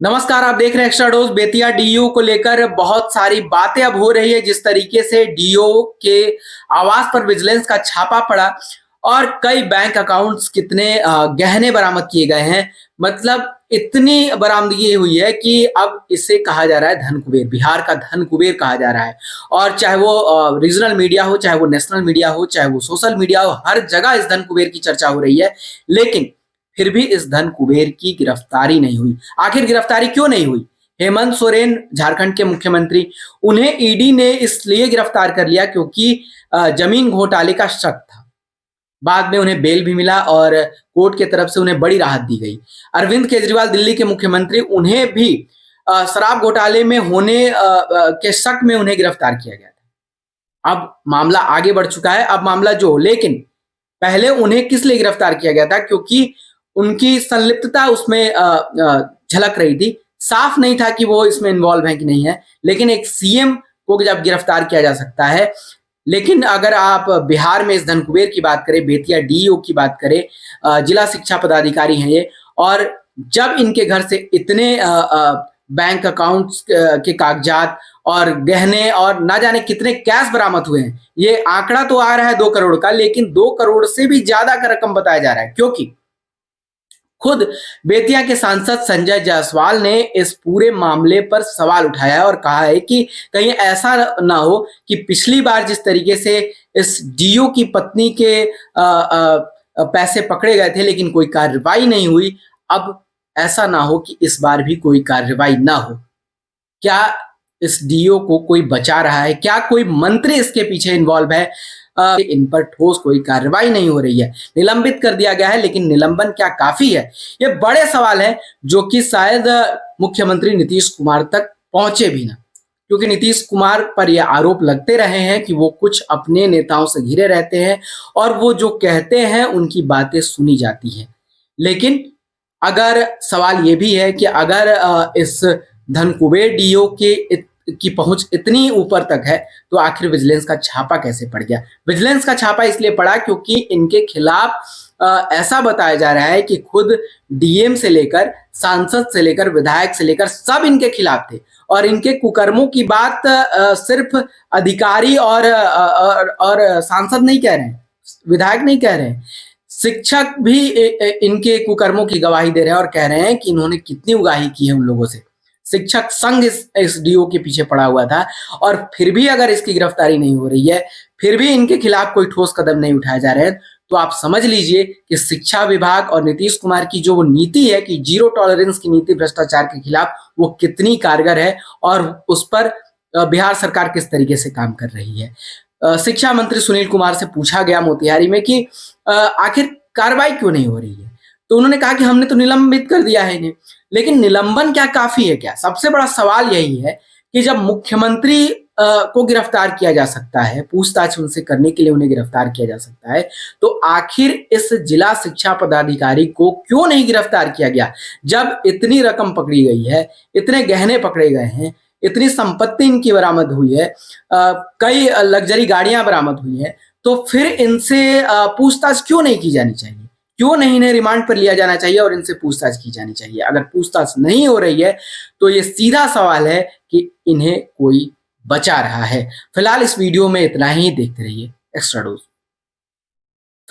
नमस्कार, आप देख रहे हैं एक्स्ट्रा डोज। बेतिया डीयू को लेकर बहुत सारी बातें अब हो रही है। जिस तरीके से डीयू के आवास पर विजिलेंस का छापा पड़ा और कई बैंक अकाउंट्स कितने गहने बरामद किए गए हैं। मतलब इतनी बरामदगी हुई है कि अब इसे कहा जा रहा है धन कुबेर, बिहार का धन कुबेर कहा जा रहा है। और चाहे वो रीजनल मीडिया हो, चाहे वो नेशनल मीडिया हो, चाहे वो सोशल मीडिया हो, हर जगह इस धन कुबेर की चर्चा हो रही है। लेकिन फिर भी इस धन कुबेर की गिरफ्तारी नहीं हुई। आखिर गिरफ्तारी क्यों नहीं हुई? हेमंत सोरेन झारखंड के मुख्यमंत्री, उन्हें ईडी ने इसलिए गिरफ्तार कर लिया क्योंकि जमीन घोटाले का शक था। बाद में उन्हें बेल भी मिला और कोर्ट की तरफ से उन्हें बड़ी राहत दी गई। अरविंद केजरीवाल दिल्ली के मुख्यमंत्री, उन्हें भी शराब घोटाले में होने के शक में उन्हें गिरफ्तार किया गया था। अब मामला आगे बढ़ चुका है। अब मामला जो, लेकिन पहले उन्हें किस लिए गिरफ्तार किया गया था? क्योंकि उनकी संलिप्तता उसमें झलक रही थी। साफ नहीं था कि वो इसमें इन्वॉल्व है कि नहीं है, लेकिन एक सीएम को जब गिरफ्तार किया जा सकता है। लेकिन अगर आप बिहार में इस धन कुबेर की बात करें, बेतिया डीईओ की बात करें, जिला शिक्षा पदाधिकारी हैं ये, और जब इनके घर से इतने बैंक अकाउंट्स के कागजात और गहने और ना जाने कितने कैश बरामद हुए हैं। ये आंकड़ा तो आ रहा है 2 करोड़ का, लेकिन 2 करोड़ से भी ज्यादा का रकम बताया जा रहा है। क्योंकि खुद बेतिया के सांसद संजय जायसवाल ने इस पूरे मामले पर सवाल उठाया है और कहा है कि कहीं ऐसा ना हो कि पिछली बार जिस तरीके से इस डीओ की पत्नी के पैसे पकड़े गए थे लेकिन कोई कार्रवाई नहीं हुई, अब ऐसा ना हो कि इस बार भी कोई कार्रवाई ना हो। क्या इस डीओ को कोई बचा रहा है? क्या कोई मंत्री इसके पीछे इन्वॉल्व है? इन पर ठोस कोई कार्रवाई नहीं हो रही है। निलंबित कर दिया गया है, लेकिन निलंबन क्या काफी है? ये बड़े सवाल हैं जो कि शायद मुख्यमंत्री नीतीश कुमार तक पहुंचे भी ना, क्योंकि नीतीश कुमार पर यह आरोप लगते रहे हैं कि वो कुछ अपने नेताओं से घिरे रहते हैं और वो जो कहते हैं उनकी बातें सुनी जाती हैं। लेकिन अगर सवाल ये भी है कि अगर इस धन कुबेर डीओ की पहुंच इतनी ऊपर तक है तो आखिर विजिलेंस का छापा कैसे पड़ गया? विजिलेंस का छापा इसलिए पड़ा क्योंकि इनके खिलाफ ऐसा बताया जा रहा है कि खुद डीएम से लेकर सांसद से लेकर विधायक से लेकर सब इनके खिलाफ थे। और इनके कुकर्मों की बात सिर्फ अधिकारी और सांसद नहीं कह रहे हैं, विधायक नहीं कह रहे हैं, शिक्षक भी इनके कुकर्मों की गवाही दे रहे हैं और कह रहे हैं कि इन्होंने कितनी उगाही की है उन लोगों से। शिक्षक संघ इस डीओ के पीछे पड़ा हुआ था और फिर भी अगर इसकी गिरफ्तारी नहीं हो रही है, फिर भी इनके खिलाफ कोई ठोस कदम नहीं उठाए जा रहे हैं, तो आप समझ लीजिए कि शिक्षा विभाग और नीतीश कुमार की जो वो नीति है कि जीरो टॉलरेंस की नीति भ्रष्टाचार के खिलाफ, वो कितनी कारगर है और उस पर बिहार सरकार किस तरीके से काम कर रही है। शिक्षा मंत्री सुनील कुमार से पूछा गया मोतिहारी में कि आखिर कार्रवाई क्यों नहीं हो रही है, तो उन्होंने कहा कि हमने तो निलंबित कर दिया है इन्हें। लेकिन निलंबन क्या काफी है क्या? सबसे बड़ा सवाल यही है कि जब मुख्यमंत्री को गिरफ्तार किया जा सकता है, पूछताछ उनसे करने के लिए उन्हें गिरफ्तार किया जा सकता है, तो आखिर इस जिला शिक्षा पदाधिकारी को क्यों नहीं गिरफ्तार किया गया? जब इतनी रकम पकड़ी गई है, इतने गहने पकड़े गए हैं, इतनी संपत्ति इनकी बरामद हुई है, कई लग्जरी गाड़ियां बरामद हुई हैं, तो फिर इनसे पूछताछ क्यों नहीं की जानी चाहिए? क्यों नहीं इन्हें रिमांड पर लिया जाना चाहिए और इनसे पूछताछ की जानी चाहिए? अगर पूछताछ नहीं हो रही है तो ये सीधा सवाल है कि इन्हें कोई बचा रहा है। फिलहाल इस वीडियो में इतना ही। देखते रहिए एक्स्ट्रा डोज।